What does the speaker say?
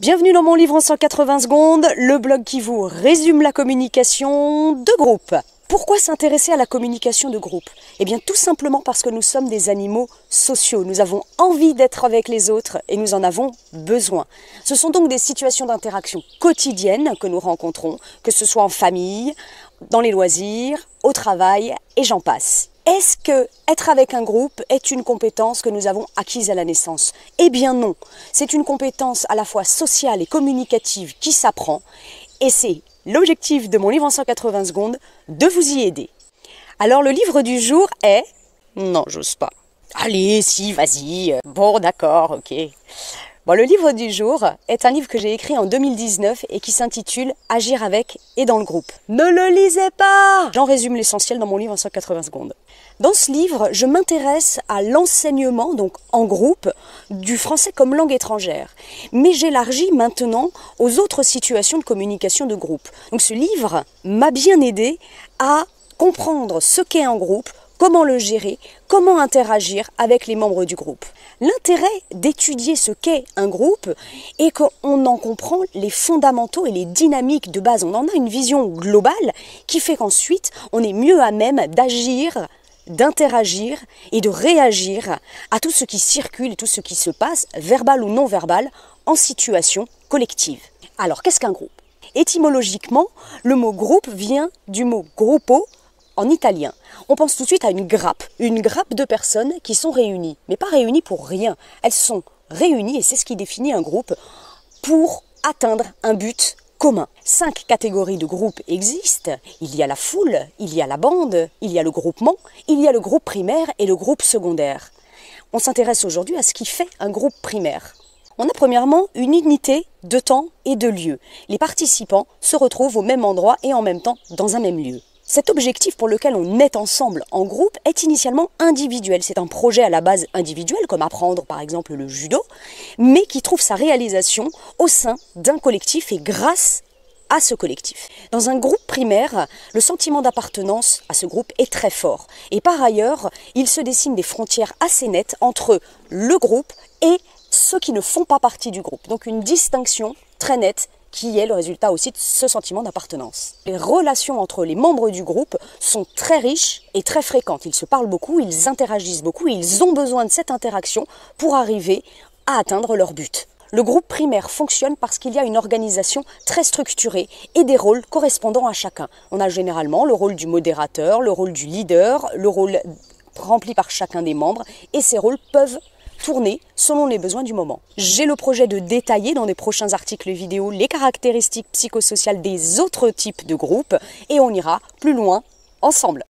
Bienvenue dans mon livre en 180 secondes, le blog qui vous résume la communication de groupe. Pourquoi s'intéresser à la communication de groupe? Eh bien tout simplement parce que nous sommes des animaux sociaux. Nous avons envie d'être avec les autres et nous en avons besoin. Ce sont donc des situations d'interaction quotidiennes que nous rencontrons, que ce soit en famille, dans les loisirs, au travail et j'en passe. Est-ce que être avec un groupe est une compétence que nous avons acquise à la naissance? Eh bien non, c'est une compétence à la fois sociale et communicative qui s'apprend et c'est l'objectif de mon livre en 180 secondes de vous y aider. Alors le livre du jour est... Non, j'ose pas. Allez, si, vas-y. Bon, d'accord, ok. Bon, le livre du jour est un livre que j'ai écrit en 2019 et qui s'intitule « Agir avec et dans le groupe ». Ne le lisez pas! J'en résume l'essentiel dans mon livre en 180 secondes. Dans ce livre, je m'intéresse à l'enseignement, donc en groupe, du français comme langue étrangère. Mais j'élargis maintenant aux autres situations de communication de groupe. Donc ce livre m'a bien aidé à comprendre ce qu'est un groupe, comment le gérer, comment interagir avec les membres du groupe. L'intérêt d'étudier ce qu'est un groupe est qu'on en comprend les fondamentaux et les dynamiques de base. On en a une vision globale qui fait qu'ensuite on est mieux à même d'agir, d'interagir et de réagir à tout ce qui circule et tout ce qui se passe, verbal ou non verbal, en situation collective. Alors qu'est-ce qu'un groupe? Étymologiquement, le mot groupe vient du mot gruppo, en italien. On pense tout de suite à une grappe de personnes qui sont réunies, mais pas réunies pour rien. Elles sont réunies, et c'est ce qui définit un groupe, pour atteindre un but commun. 5 catégories de groupes existent. Il y a la foule, il y a la bande, il y a le groupement, il y a le groupe primaire et le groupe secondaire. On s'intéresse aujourd'hui à ce qui fait un groupe primaire. On a premièrement une unité de temps et de lieu. Les participants se retrouvent au même endroit et en même temps dans un même lieu. Cet objectif pour lequel on est ensemble en groupe est initialement individuel. C'est un projet à la base individuel, comme apprendre par exemple le judo, mais qui trouve sa réalisation au sein d'un collectif et grâce à ce collectif. Dans un groupe primaire, le sentiment d'appartenance à ce groupe est très fort. Et par ailleurs, il se dessine des frontières assez nettes entre le groupe et ceux qui ne font pas partie du groupe. Donc une distinction très nette qui est le résultat aussi de ce sentiment d'appartenance. Les relations entre les membres du groupe sont très riches et très fréquentes. Ils se parlent beaucoup, ils interagissent beaucoup et ils ont besoin de cette interaction pour arriver à atteindre leur but. Le groupe primaire fonctionne parce qu'il y a une organisation très structurée et des rôles correspondant à chacun. On a généralement le rôle du modérateur, le rôle du leader, le rôle rempli par chacun des membres et ces rôles peuvent tourner selon les besoins du moment. J'ai le projet de détailler dans des prochains articles vidéo les caractéristiques psychosociales des autres types de groupes et on ira plus loin ensemble.